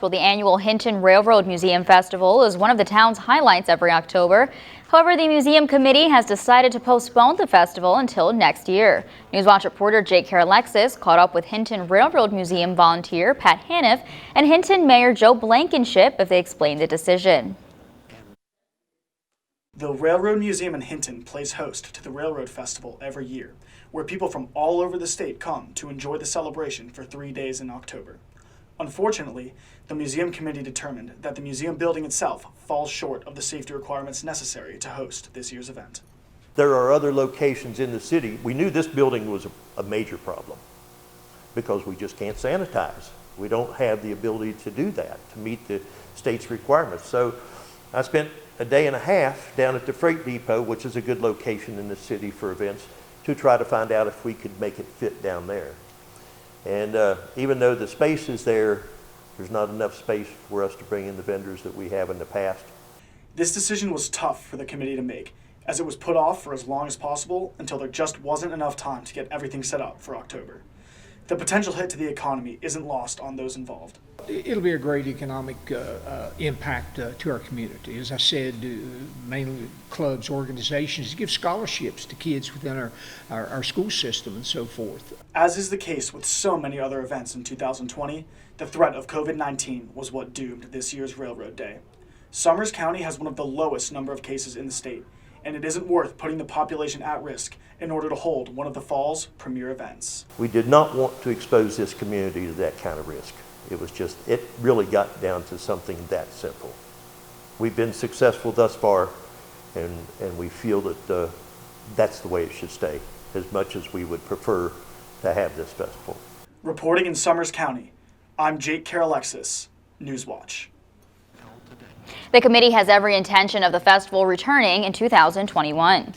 Well, the annual Hinton Railroad Museum Festival is one of the town's highlights every October. However, the museum committee has decided to postpone the festival until next year. Newswatch reporter Jake Alexis caught up with Hinton Railroad Museum volunteer Pat Haniff and Hinton Mayor Joe Blankenship as they explained the decision. The Railroad Museum in Hinton plays host to the Railroad Festival every year, where people from all over the state come to enjoy the celebration for 3 days in October. Unfortunately, the museum committee determined that the museum building itself falls short of the safety requirements necessary to host this year's event. There are other locations in the city. We knew this building was a major problem because we just can't sanitize. We don't have the ability to do that, to meet the state's requirements. So I spent a day and a half down at the freight depot, which is a good location in the city for events, to try to find out if we could make it fit down there. And even though the space is there, there's not enough space for us to bring in the vendors that we have in the past. This decision was tough for the committee to make, as it was put off for as long as possible until there just wasn't enough time to get everything set up for October. The potential hit to the economy isn't lost on those involved. It'll be a great economic impact to our community. As I said, mainly clubs, organizations, give scholarships to kids within our school system and so forth. As is the case with so many other events in 2020, the threat of COVID-19 was what doomed this year's Railroad Day. Summers County has one of the lowest number of cases in the state, and it isn't worth putting the population at risk in order to hold one of the fall's premier events. We did not want to expose this community to that kind of risk. It really got down to something that simple. We've been successful thus far, and we feel that that's the way it should stay, as much as we would prefer to have this festival. Reporting in Summers County, I'm Jake Alexis, Newswatch. The committee has every intention of the festival returning in 2021.